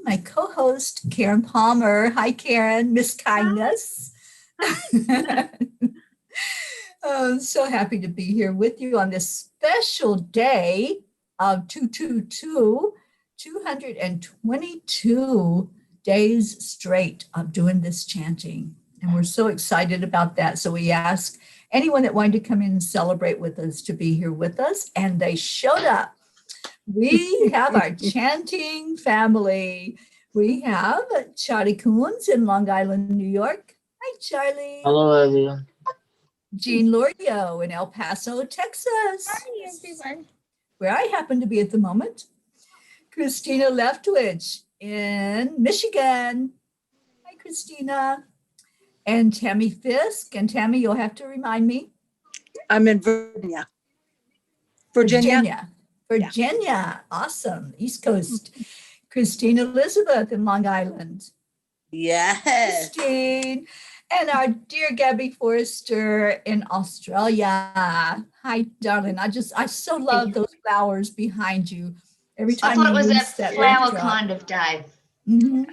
my co-host, Karen Palmer. Hi, Karen, Miss Kindness. Hi. I'm so happy to be here with you on this special day of 222 days straight of doing this chanting. And we're so excited about that. So we asked anyone that wanted to come in and celebrate with us to be here with us, and they showed up. We have our chanting family. We have Charlie Coons in Long Island, New York. Hi, Charlie. Hello, everyone. Jean Lorio in El Paso, Texas. Hi, everyone. Where I happen to be at the moment. Christina Leftwich in Michigan. Hi, Christina. And Tammy Fisk. And Tammy, you'll have to remind me. I'm in Virginia. Virginia. Yeah. Awesome. East Coast. Christine Elizabeth in Long Island. Yes. Christine. And our dear Gabby Forrester in Australia. Hi, darling. I so love those flowers behind you. Every time I thought it was use that flower flower kind of day. Mm-hmm.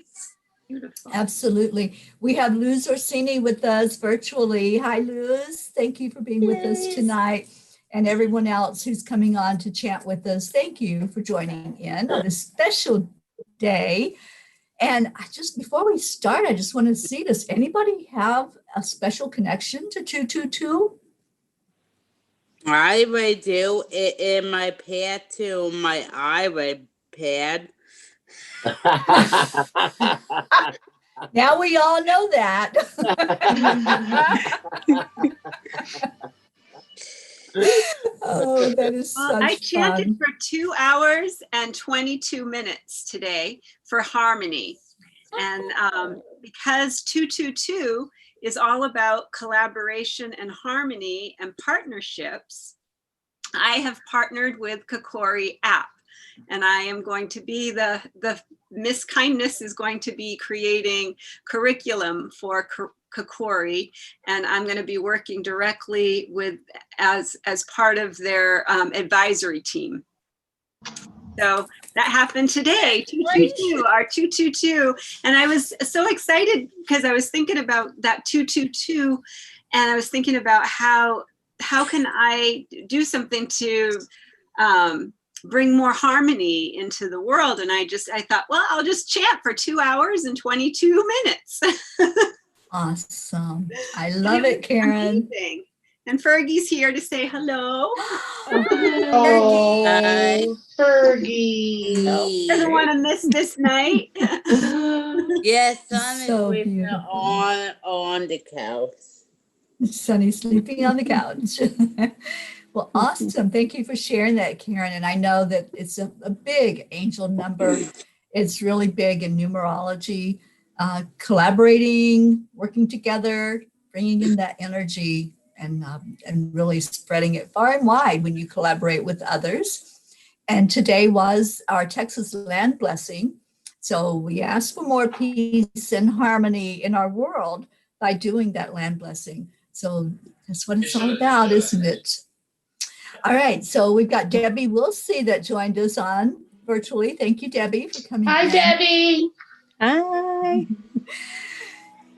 Beautiful. Absolutely. We have Luz Orsini with us virtually. Hi, Luz. Thank you for being with us tonight. And everyone else who's coming on to chant with us, thank you for joining in on this special day. And before we start, I just want to see, does anybody have a special connection to 222? I would do it in my pad to my iPad. Now we all know that. Oh, that is Well, such I chanted fun. for 2 hours and 22 minutes today for harmony. And because 222 is all about collaboration and harmony and partnerships, I have partnered with Kokori app. And I am going to be the Miss Kindness is going to be creating curriculum for Kokori, and I'm going to be working directly with as part of their advisory team. So that happened today, 222, our 222. And I was so excited because I was thinking about that 222, and I was thinking about how can I do something to bring more harmony into the world. And I thought, well, I'll just chant for 2 hours and 22 minutes. Awesome. I love it, Karen. Amazing. And Fergie's here to say hello. Oh, Fergie. Doesn't want to miss this night. yes, I'm So sleeping beautiful. on the couch. Sunny sleeping on the couch. Well, awesome. Thank you for sharing that, Karen. And I know that it's a big angel number. It's really big in numerology, collaborating, working together, bringing in that energy and really spreading it far and wide when you collaborate with others. And today was our Texas land blessing. So we asked for more peace and harmony in our world by doing that land blessing. So that's what it's all about, isn't it? All right, so we've got Debbie Wilsey that joined us on virtually. Thank you, Debbie, for coming in. Hi, Debbie. Hi.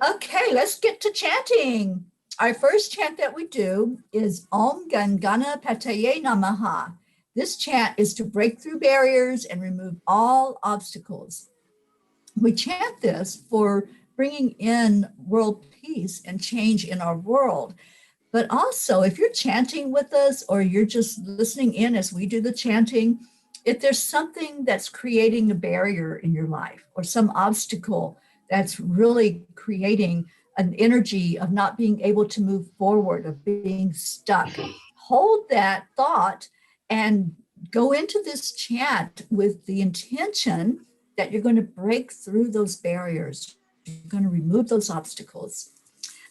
Okay, let's get to chanting. Our first chant that we do is Om Gam Ganapataye Namaha. This chant is to break through barriers and remove all obstacles. We chant this for bringing in world peace and change in our world. But also, if you're chanting with us or you're just listening in as we do the chanting, if there's something that's creating a barrier in your life or some obstacle that's really creating an energy of not being able to move forward, of being stuck, hold that thought and go into this chant with the intention that you're going to break through those barriers. You're going to remove those obstacles.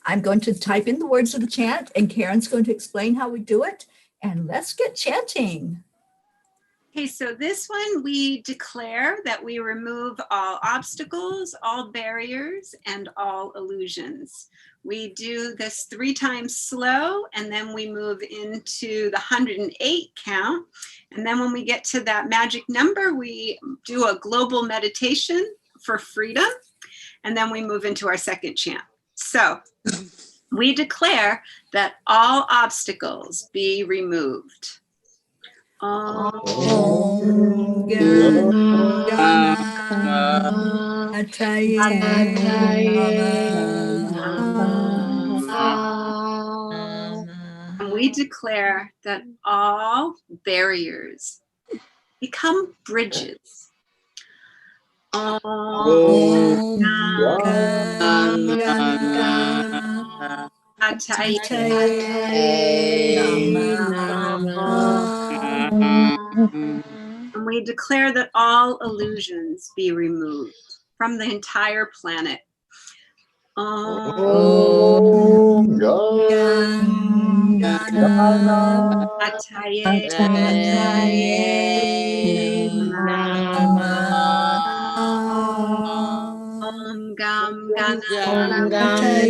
I'm going to type in the words of the chant, and Karen's going to explain how we do it. And let's get chanting. Okay, so this one we declare that we remove all obstacles, all barriers, and all illusions. We do this 3 times slow, and then we move into the 108 count. And then when we get to that magic number, we do a global meditation for freedom. And then we move into our second chant. So we declare that all obstacles be removed. Om Gam Ganapataye Namaha. And we declare that all barriers become bridges. Om Om Ganapataye Namaha. And we declare that all illusions be removed from the entire planet. Om Gam Ganapataye Namaha. Om Gam Ganapataye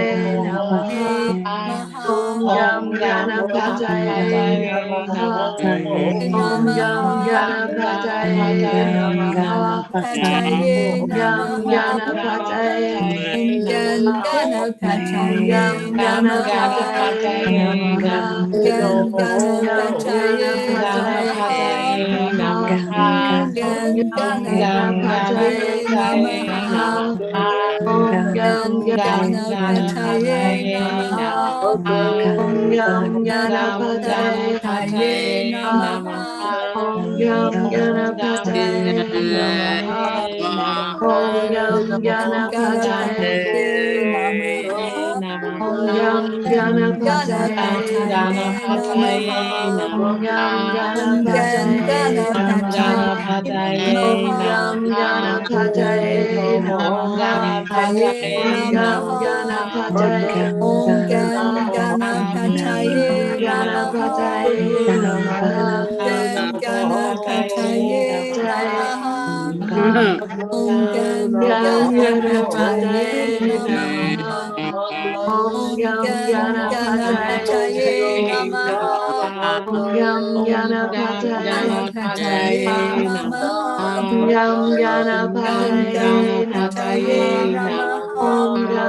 Ganapataye Om Gam Ganapataye Namaha. Ganapataye Namaha. Om Gam Ganapataye Namaha. Gam Ganapataye Namaha. Gam Ganapataye Namaha. Gam Ganapataye Namaha. Om Ganapataye Namaha. Om Ganapataye Namaha. Om Ganapataye Namaha. Om Ganapataye Namaha. Ganapataye Namaha. Om Ganapataye Namaha. Ganapataye Namaha. Om Ganapataye Namaha. Om Ganapataye Namaha. Om Ganapataye Namaha. Ganapataye Namaha. Om Ganapataye Namaha. Om Ganapataye Namaha. Om Ganapataye Namaha. Om Ganapataye Namaha. Om Ganapataye Namaha. Om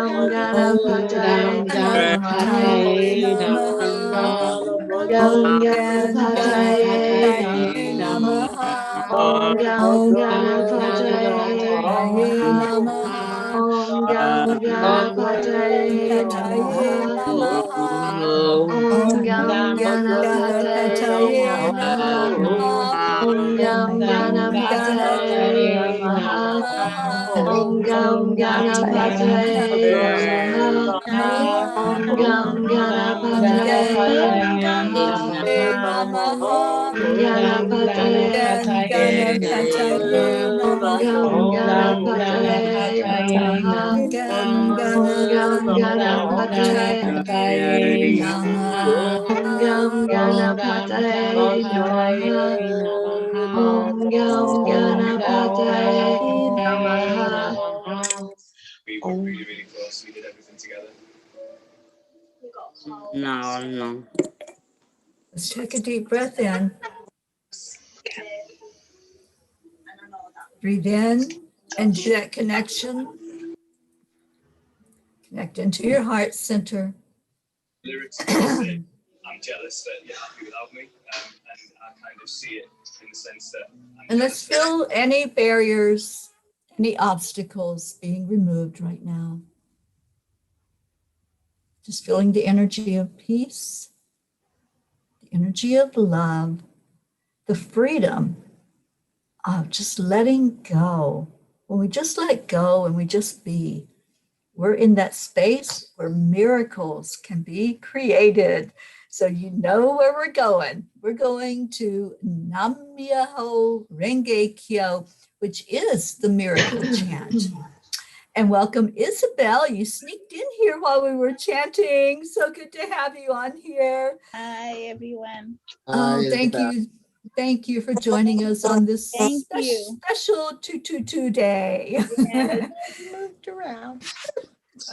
Ganapataye Namaha. Om Ganapataye Namaha. Om Ganapataye Namaha. Ganapataye Namaha. Ganapataye No. Let's take a deep breath in. Breathe in and do that connection. Connect into your heart center. I'm jealous that you're happy without me, and I kind of see it in the sense that. And let's feel any barriers, any obstacles being removed right now. Just feeling the energy of peace, the energy of love, the freedom of just letting go. When we just let go and we just be, we're in that space where miracles can be created. So you know where we're going. We're going to Nam Myoho Renge Kyo, which is the miracle chant. And welcome, Isabel. You sneaked in here while we were chanting. So good to have you on here. Hi, everyone. Oh, thank you. Thank you for joining us on this Thank you. special 222 day. Yeah, moved around.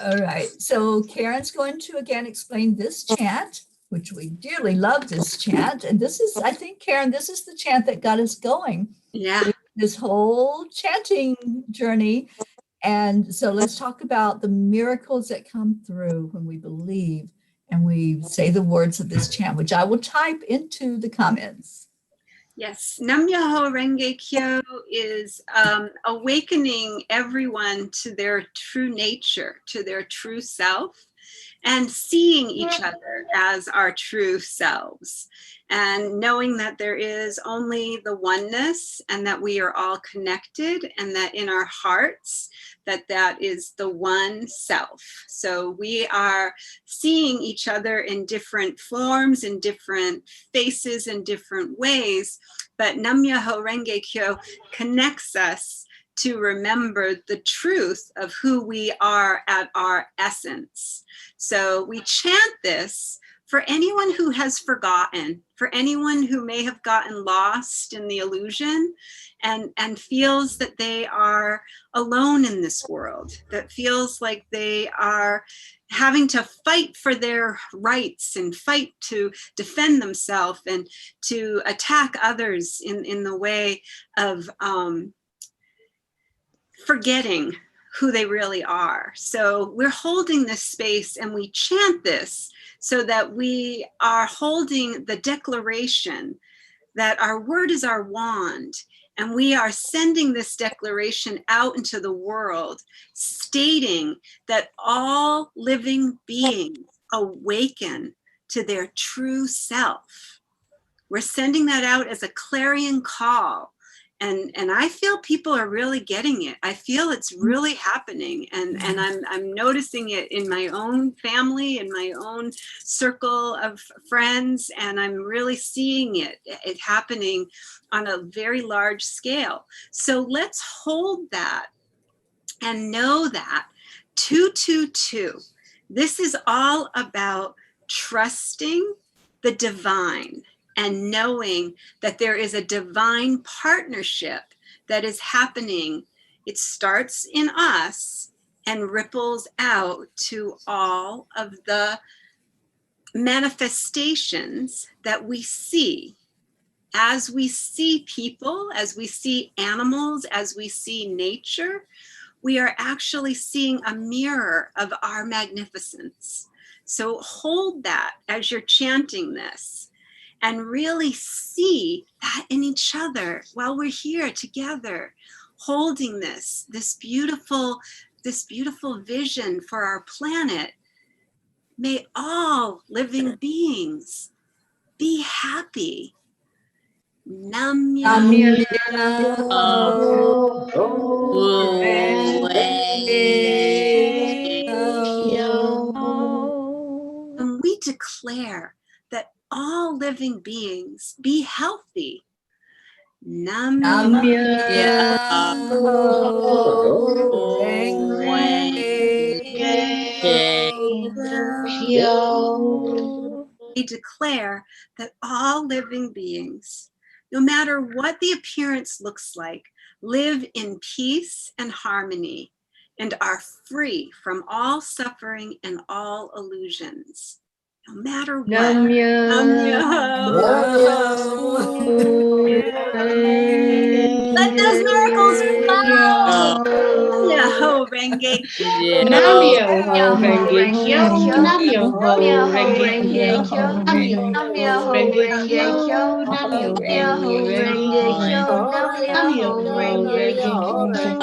All right. So Karen's going to again explain this chant, which we dearly love this chant. And this is, I think, Karen, this is the chant that got us going. Yeah. This whole chanting journey. And so let's talk about the miracles that come through when we believe and we say the words of this chant, which I will type into the comments. Yes, Nam Myoho Renge Kyo is awakening everyone to their true nature, to their true self, and seeing each other as our true selves, and knowing that there is only the oneness and that we are all connected, and that in our hearts, that is the one self. So we are seeing each other in different forms, in different faces, in different ways, but Nam Myoho Renge Kyo connects us to remember the truth of who we are at our essence. So we chant this for anyone who has forgotten, for anyone who may have gotten lost in the illusion and feels that they are alone in this world, that feels like they are having to fight for their rights and fight to defend themselves and to attack others in the way of forgetting who they really are. So we're holding this space and we chant this so that we are holding the declaration that our word is our wand. And we are sending this declaration out into the world, stating that all living beings awaken to their true self. We're sending that out as a clarion call. And I feel people are really getting it. I feel it's really happening. And I'm noticing it in my own family, in my own circle of friends. And I'm really seeing it happening on a very large scale. So let's hold that and know that 222, this is all about trusting the divine and knowing that there is a divine partnership that is happening. It starts in us and ripples out to all of the manifestations that we see. As we see people, as we see animals, as we see nature, we are actually seeing a mirror of our magnificence. So hold that as you're chanting this and really see that in each other while we're here together, holding this beautiful vision for our planet. May all living beings be happy. Nam Myoho And we declare that all living beings be healthy. Nam We declare that all living beings, no matter what the appearance looks like, live in peace and harmony and are free from all suffering and all illusions. No matter what. Nam Let those miracles flow. Nam Myoho Renge Kyo. Nam Myoho Renge Kyo. Nam Myoho Renge Kyo. Nam Myoho Renge Kyo. Nam Myoho Renge Kyo. Nam Myoho Renge Kyo. Nam Myoho Renge Kyo. Nam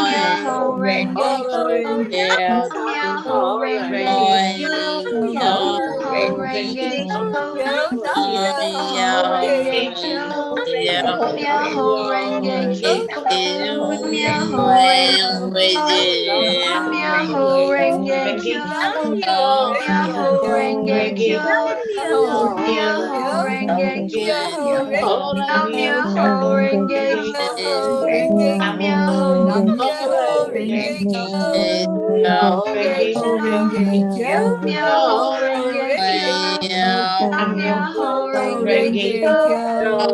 Myoho Renge Kyo. Nam Myoho Renge Kyo. Nam Myoho Renge Kyo. Nam Myoho Renge Kyo. Nam Myoho Renge Nam Myoho Renge Kyo. Nam Myoho Renge Kyo. Nam Myoho Renge Kyo. Nam Myoho Renge Kyo. Nam Myoho Renge Kyo. Nam Myoho Renge Kyo. Nam Myoho Renge Kyo. Nam Myoho Renge Kyo. Nam Myoho Renge Kyo. Nam Myoho Renge Kyo.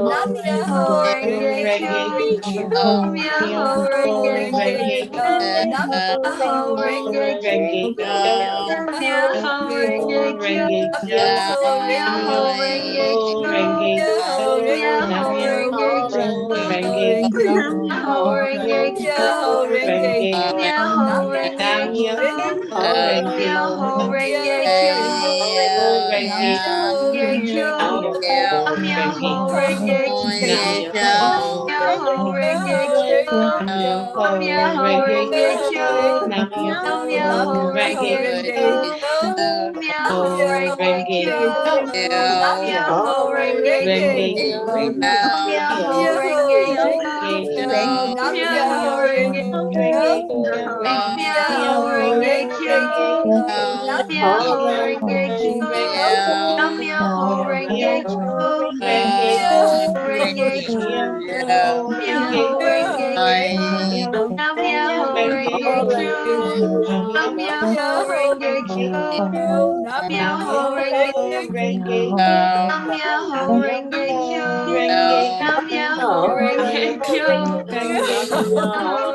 Nam Myoho Renge Kyo. Nam Myoho Renge Kyo. Nam Myoho Renge Kyo. Nam Myoho Renge Kyo. Nam Myoho Renge Kyo. Nam Myoho Renge Kyo. Renge Kyo. Nam Myoho Renge Kyo. Nam Myoho Renge Kyo. Nam Myoho Renge Kyo. Nam Myoho Renge Kyo. Nam Myoho Renge Kyo. Nam Myoho Renge Kyo. Nam Myoho Renge Kyo. Nam Myoho Renge Nam Myoho Renge Kyo. Nam Myoho Renge Kyo. Nam Myoho Renge Kyo. Renge Kyo. Myoho Renge Kyo. Nam Myoho Renge Kyo. Nam Myoho Renge Kyo. Nam Myoho Renge Kyo. Nam Myoho Renge Kyo. Nam Myoho Renge Kyo. Nam Myoho Renge Kyo. Nam Myoho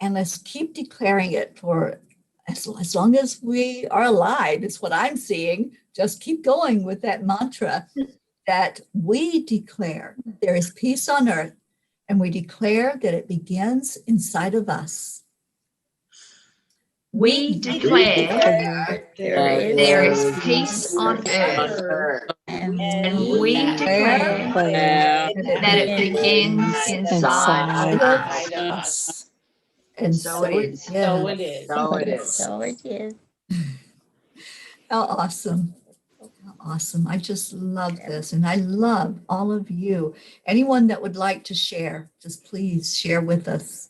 And let's keep declaring it for as long as we are alive. It's what I'm seeing. Just keep going with that mantra that we declare there is peace on earth, and we declare that it begins inside of us. We declare there is peace on earth, And and we declare that it begins inside of us. And So it is. So it is. So it is. so it is. How awesome. How awesome. I just love this. And I love all of you. Anyone that would like to share, just please share with us.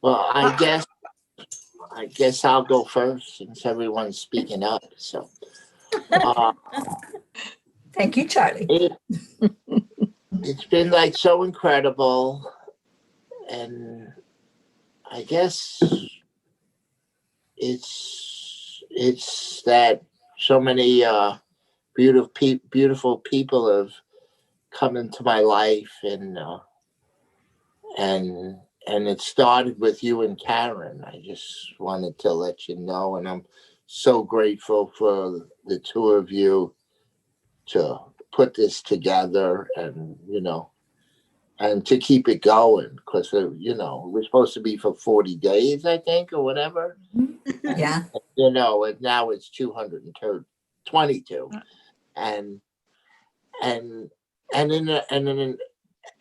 Well, I guess I'll go first since everyone's speaking up. So, Thank you, Charlie. it's been like so incredible, and I guess it's that so many beautiful people have come into my life, and it started with you and Karen. I just wanted to let you know, and I'm so grateful for the two of you to put this together, and and to keep it going, because we're supposed to be for 40 days, I think, or whatever. Yeah. And now it's 222, and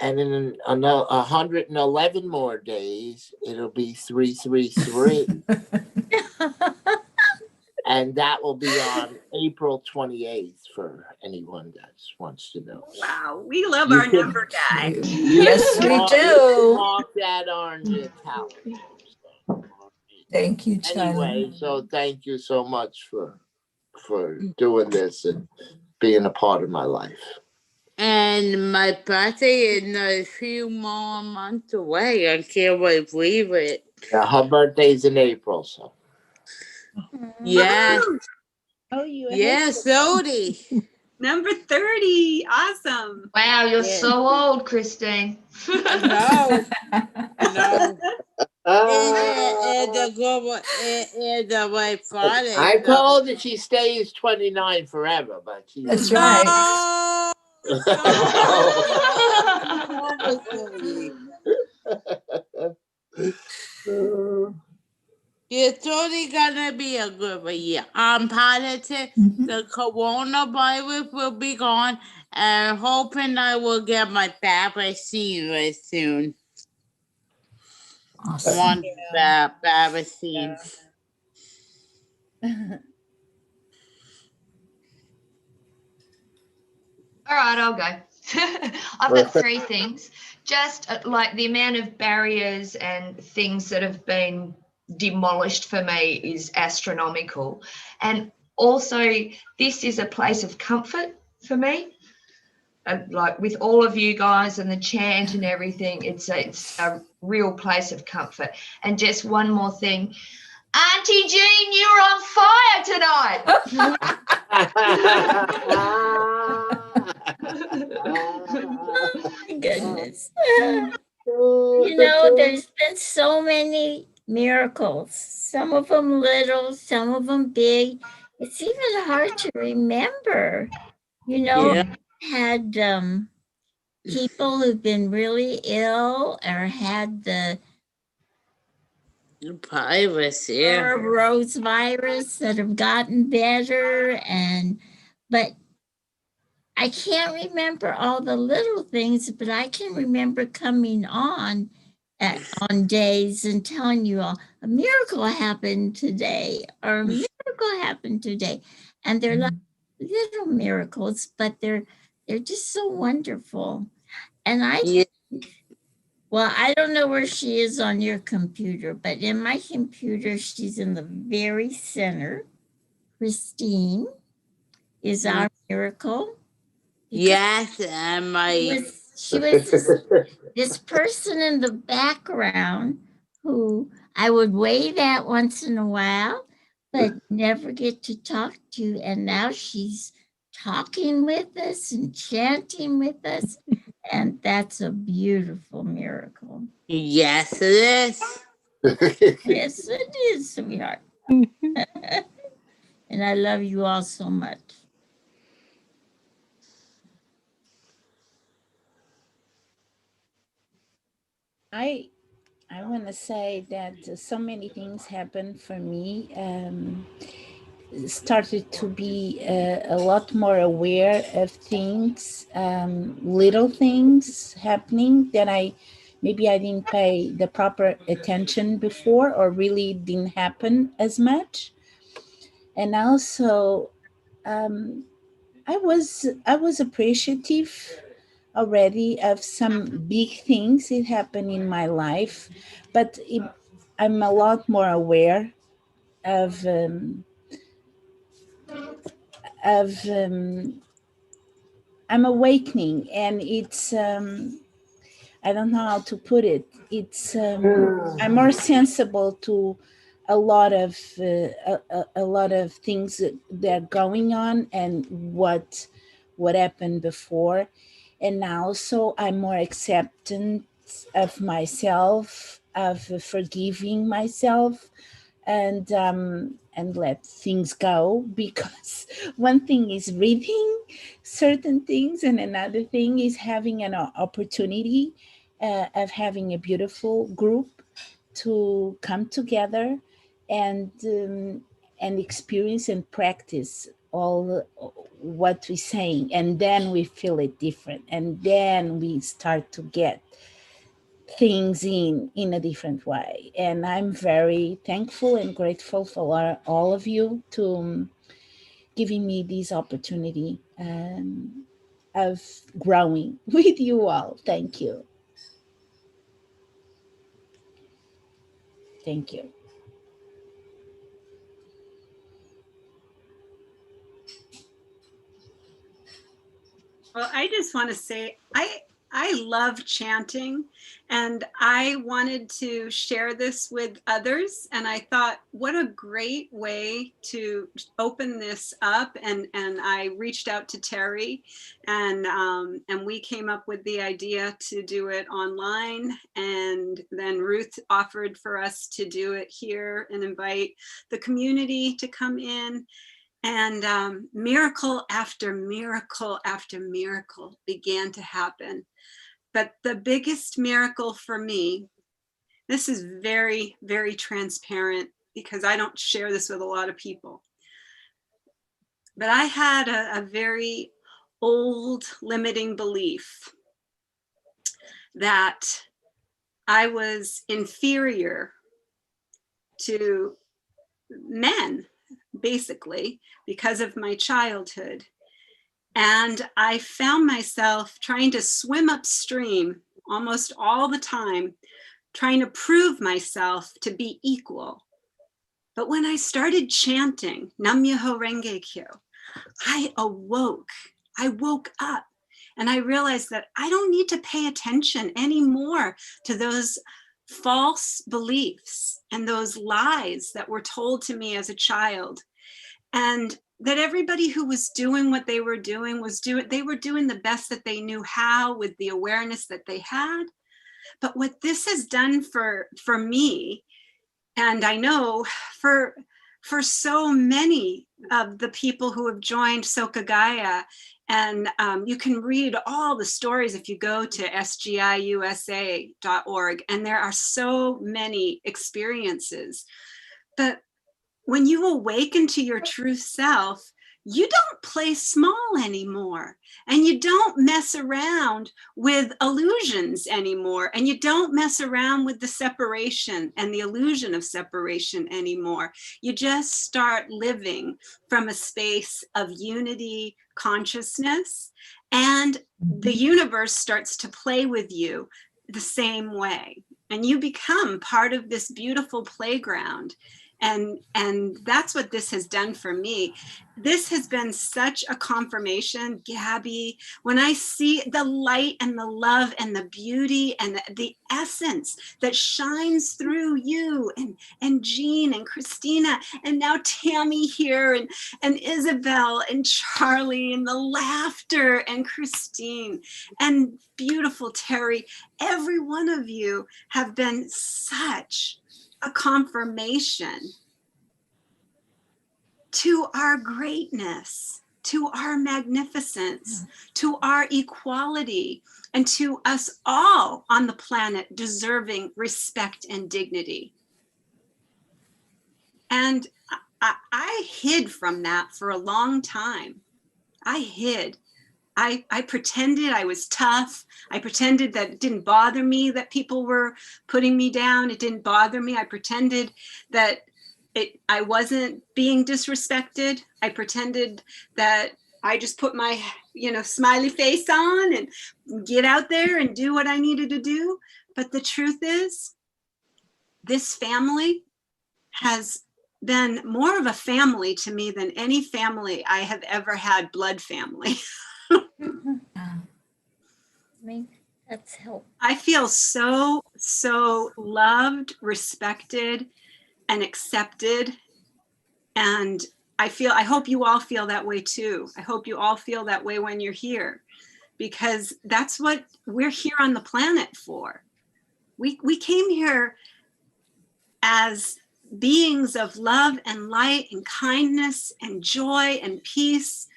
in another 111 more days, it'll be 333. And that will be on April 28th for anyone that wants to know. Wow, we love our number guy. Yes, we do. Mark that on your calendar. Thank you, Charlie. Anyway, so thank you so much for doing this and being a part of my life. And my birthday is a few more months away. I can't wait to believe it. Yeah, her birthday's in April, so. Yes. Oh, you Yes, Odie. Number 30. Awesome. Wow, you're so old, Christine. I know. And the way Friday. I told her she stays 29 forever, but she. That's right. It's only gonna be a good year. I'm positive the coronavirus will be gone, and hoping I will get my vaccine very soon. Awesome. One vaccine. All right, I'll go. I've got three things. Just like the amount of barriers and things that have been demolished for me is astronomical. And also, this is a place of comfort for me. Like with all of you guys and the chant and everything, it's a real place of comfort. And just one more thing. Auntie Jean, you're on fire tonight. Goodness. There's been so many miracles, some of them little, some of them big. It's even hard to remember. Had people who've been really ill or had the virus, rose virus that have gotten better, but I can't remember all the little things, but I can remember coming on days and telling you all a miracle happened today or a miracle happened today. And they're like little miracles, but they're just so wonderful. And I don't know where she is on your computer, but in my computer, she's in the very center. Christine is our miracle. Yes, and she was this person in the background who I would wave at once in a while, but never get to talk to. And now she's talking with us and chanting with us. And that's a beautiful miracle. Yes, it is. Yes, it is, sweetheart. And I love you all so much. I want to say that so many things happened for me. Started to be a lot more aware of things, little things happening that maybe I didn't pay the proper attention before, or really didn't happen as much. And also, I was appreciative already of some big things that happened in my life, but I'm a lot more aware of I'm awakening, and it's I don't know how to put it. It's I'm more sensible to a lot of things that are going on, and what happened before, and now so I'm more acceptant of myself, of forgiving myself, and let things go, because one thing is reading certain things, and another thing is having an opportunity of having a beautiful group to come together and experience and practice all what we're saying, and then we feel it different, and then we start to get things in a different way. And I'm very thankful and grateful for all of you to giving me this opportunity of growing with you all. Thank you. Thank you. Well, I just want to say I love chanting, and I wanted to share this with others, and I thought, what a great way to open this up. And I reached out to Teri, and we came up with the idea to do it online, and then Ruth offered for us to do it here and invite the community to come in. And miracle after miracle after miracle began to happen. But the biggest miracle for me, this is very, very transparent because I don't share this with a lot of people. But I had a very old limiting belief that I was inferior to men, basically, because of my childhood. And I found myself trying to swim upstream almost all the time, trying to prove myself to be equal. But when I started chanting Nam Myoho Renge Kyo, I awoke. I woke up, and I realized that I don't need to pay attention anymore to those false beliefs and those lies that were told to me as a child. And that everybody who was doing what they were doing they were doing the best that they knew how with the awareness that they had. But what this has done for me, and I know for so many of the people who have joined Soka Gaya, and you can read all the stories if you go to sgiusa.org, and there are so many experiences. But when you awaken to your true self, you don't play small anymore, and you don't mess around with illusions anymore, and you don't mess around with the separation and the illusion of separation anymore. You just start living from a space of unity consciousness, and the universe starts to play with you the same way, and you become part of this beautiful playground. And that's what this has done for me. This has been such a confirmation, Gabby, when I see the light and the love and the beauty and the essence that shines through you and Jean and Christina and now Tammy here and Isabel and Charlie and the laughter and Christine and beautiful Teri. Every one of you have been such a confirmation to our greatness, to our magnificence, to our equality, and to us all on the planet deserving respect and dignity. And I hid from that for a long time. I hid. I pretended I was tough. I pretended that it didn't bother me that people were putting me down. It didn't bother me. I pretended that I wasn't being disrespected. I pretended that I just put my, smiley face on and get out there and do what I needed to do. But the truth is, this family has been more of a family to me than any family I have ever had, blood family. That's helpful. I feel so loved, respected, and accepted. And I hope you all feel that way too. I hope you all feel that way when you're here, because that's what we're here on the planet for. We came here as beings of love and light and kindness and joy and peace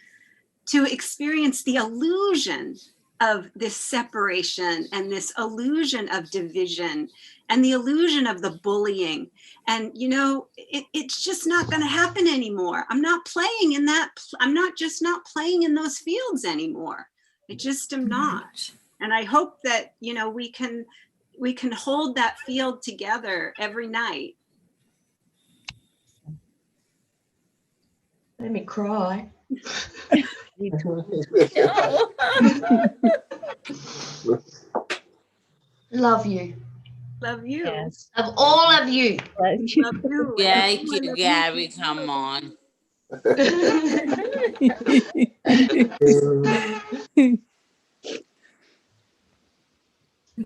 to experience the illusion of this separation and this illusion of division and the illusion of the bullying. And, it's just not going to happen anymore. I'm not playing in that. I'm not playing in those fields anymore. I just am not. And I hope that, we can hold that field together every night. Let me cry. No. Love you. Love you. Yes. Of all of you. Love you. Thank you, Gabby. Come on.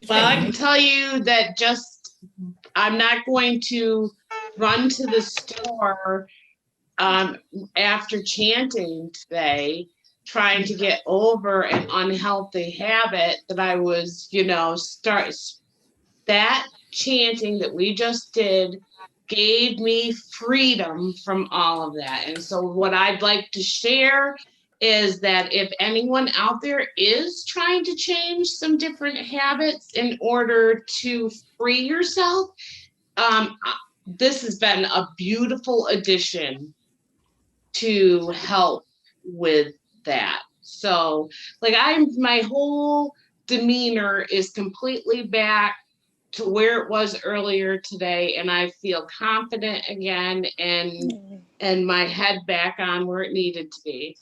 Well, I can tell you that I'm not going to run to the store after chanting today, trying to get over an unhealthy habit that I was, that chanting that we just did gave me freedom from all of that. And so what I'd like to share is that if anyone out there is trying to change some different habits in order to free yourself, this has been a beautiful addition to help with that. So my whole demeanor is completely back to where it was earlier today, and I feel confident again and my head back on where it needed to be.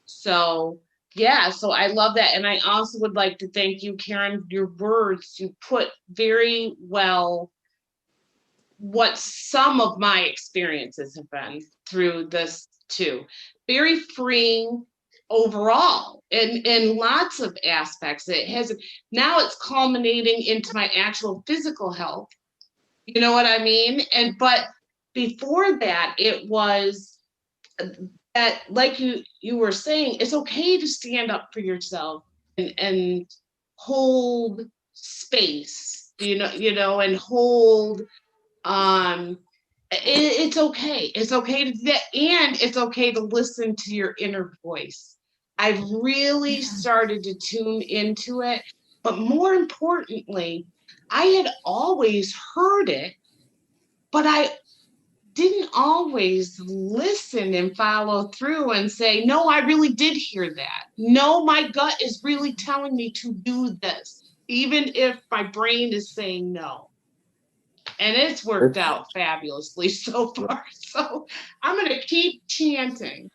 So so I love that. And I also would like to thank you, Karen, your words, you put very well what some of my experiences have been through this too. Very freeing overall in lots of aspects. Now it's culminating into my actual physical health. You know what I mean? But before that, it was that, like you were saying, it's okay to stand up for yourself and hold space, and hold it's okay. It's okay to do that, and it's okay to listen to your inner voice. I've really started to tune into it, but more importantly, I had always heard it, but I didn't always listen and follow through and say, no, I really did hear that. No, my gut is really telling me to do this, even if my brain is saying no. And it's worked out fabulously so far. So I'm going to keep chanting.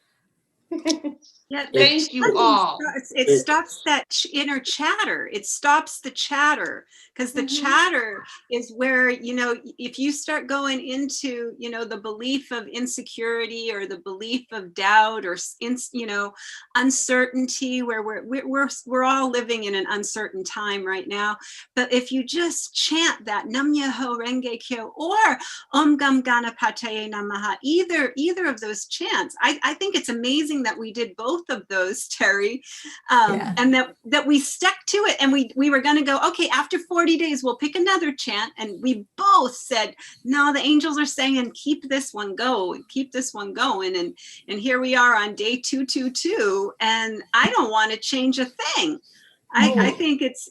Yeah, Thank you all. It stops that inner chatter. It stops the chatter, because the chatter is where, you know, if you start going into, you know, the belief of insecurity or the belief of doubt or, you know, uncertainty, where we're all living in an uncertain time right now. But if you just chant that Nam Myoho Renge Kyo or Om Gam Ganapataye Namaha, either of those chants, I think it's amazing that we did both of those, Teri, and that we stuck to it. And we were going to go, okay, after 40 days, we'll pick another chant. And we both said, no, the angels are saying, keep this one going, keep this one going. And here we are on day 222. And I don't want to change a thing. I think it's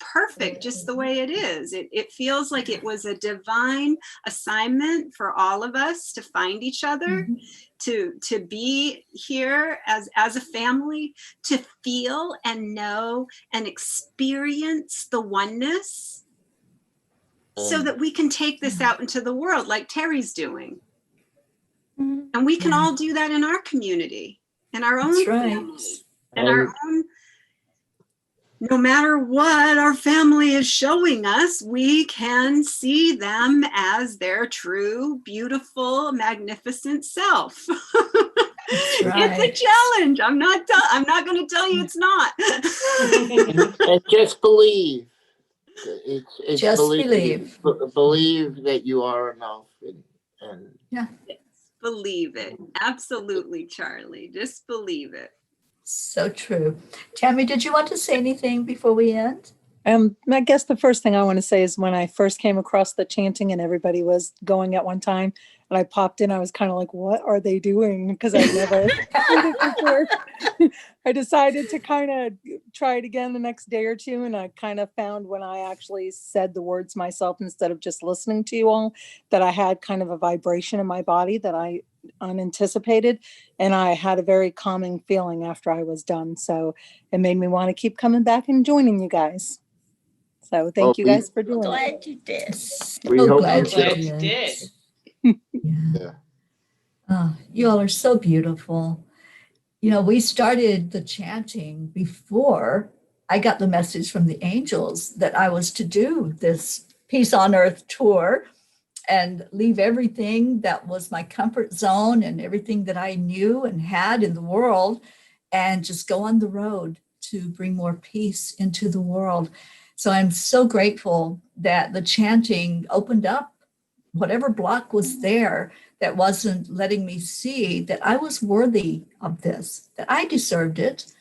perfect just the way it is. It feels like it was a divine assignment for all of us to find each other, to be here as a family, to feel and know and experience the oneness, so that we can take this out into the world like Teri's doing. And we can all do that in our community, in our own family, in our own. No matter what our family is showing us, we can see them as their true, beautiful, magnificent self. It's a challenge. I'm not going to tell you it's not. And just believe. It's Just believe. Believe that you are enough. And Yes, believe it. Absolutely, Charlie. Just believe it. So true. Tammy, did you want to say anything before we end? I guess the first thing I want to say is when I first came across the chanting and everybody was going at one time and I popped in, I was kind of like, what are they doing? Because I've never heard it before. I decided to kind of try it again the next day or two. And I kind of found when I actually said the words myself, instead of just listening to you all, that I had kind of a vibration in my body that I unanticipated, and I had a very calming feeling after I was done. So it made me want to keep coming back and joining you guys. So thank you guys for doing it. Glad you did. So glad you did. yeah. Oh, you all are so beautiful. You know, we started the chanting before I got the message from the angels that I was to do this Peace on Earth tour and leave everything that was my comfort zone and everything that I knew and had in the world, and just go on the road to bring more peace into the world. So I'm so grateful that the chanting opened up whatever block was there that wasn't letting me see that I was worthy of this, that I deserved it,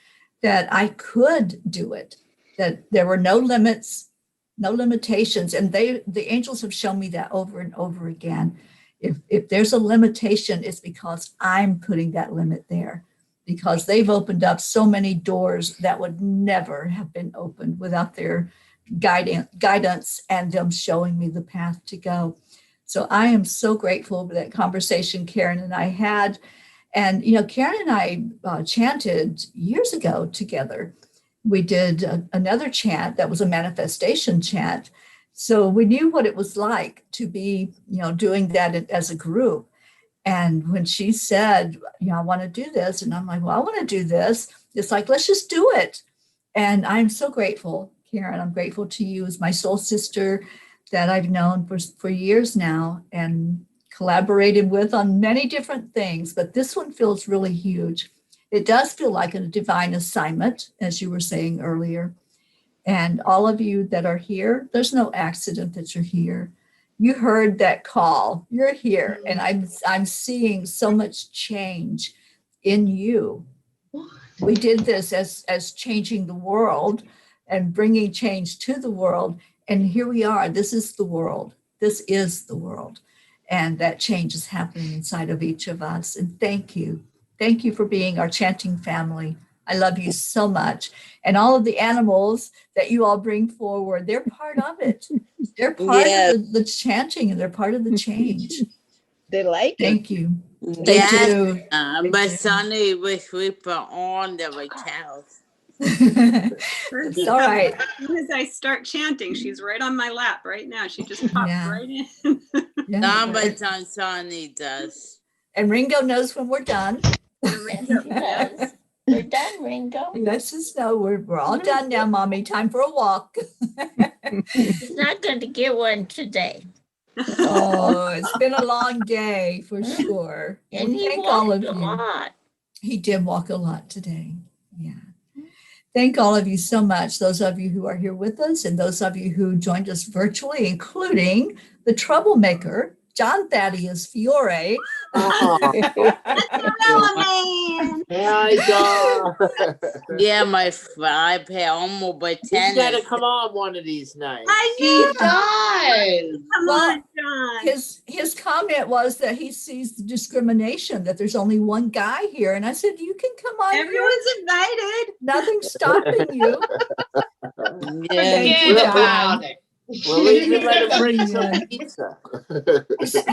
that I could do it, that there were no limits, no limitations. And the angels have shown me that over and over again. If there's a limitation, it's because I'm putting that limit there, because they've opened up so many doors that would never have been opened without their guidance and them showing me the path to go. So I am so grateful for that conversation Karen and I had. And, you know, Karen and I chanted years ago together. We did another chant that was a manifestation chant. So we knew what it was like to be, you know, doing that as a group. And when she said, you know, I want to do this, and I'm like, well, I want to do this. It's like, let's just do it. And I'm so grateful, Karen. I'm grateful to you as my soul sister that I've known for years now and collaborated with on many different things. But this one feels really huge. It does feel like a divine assignment, as you were saying earlier. And all of you that are here, there's no accident that you're here. You heard that call. You're here. And I'm seeing so much change in you. We did this as changing the world and bringing change to the world. And here we are. This is the world. This is the world. And that change is happening inside of each of us. And thank you. Thank you for being our chanting family. I love you so much. And all of the animals that you all bring forward, they're part of it. They're part of the chanting, and they're part of the change. They like it. Thank you. They do. But Sonny wish we put on the cows. It's all right. As soon as I start chanting, she's right on my lap right now. She just popped right in. But Sonny does. And Ringo knows when we're done. Yes, he does. We're done, Ringo. He lets us know we're all done now, Mommy. Time for a walk. He's not going to get one today. Oh, it's been a long day for sure. And Well, he thank all walked of a you. lot. He did walk a lot today. Yeah. Thank all of you so much, those of you who are here with us and those of you who joined us virtually, including the troublemaker, John Thaddeus Fiore. Oh, Man. hi, John. Yeah, my iPad almost by You 10. gotta come on one of these nights. I He know. does. Come Well, on, John. His comment was that he sees the discrimination, that there's only one guy here. And I said, you can come on here. Everyone's invited. Nothing's stopping you. Yeah. Thank you, Forget John. about it. We'll even let him bring some Yeah. pizza.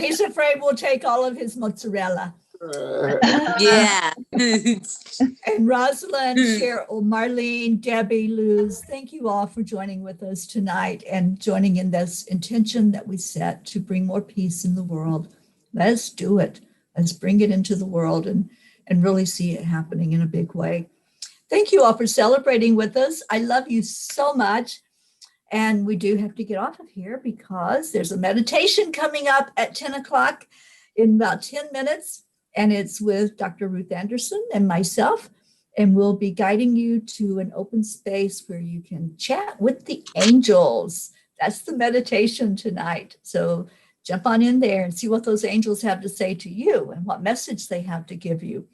He's afraid we'll take all of his mozzarella. Yeah. And Rosalind, Cheryl, Marlene, Debbie, Luz, thank you all for joining with us tonight and joining in this intention that we set to bring more peace in the world. Let's do it. Let's bring it into the world and really see it happening in a big way. Thank you all for celebrating with us. I love you so much. And we do have to get off of here because there's a meditation coming up at 10 o'clock in about 10 minutes. And it's with Dr. Ruth Anderson and myself. And we'll be guiding you to an open space where you can chat with the angels. That's the meditation tonight. So jump on in there and see what those angels have to say to you and what message they have to give you.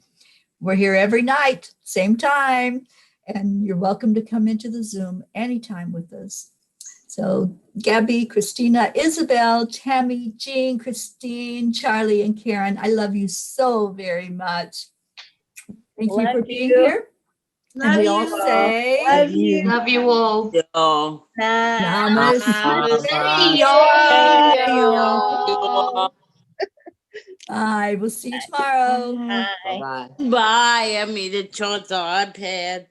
We're here every night, same time. And you're welcome to come into the Zoom anytime with us. So Gabby, Christina, Isabel, Tammy, Jean, Christine, Charlie, and Karen, I love you so very much. Thank you for being here. Love And we you. all say, Love you. Love you all. So, Namaste. I will see you tomorrow. Bye. Bye-bye. bye. I mean, the charts on iPad.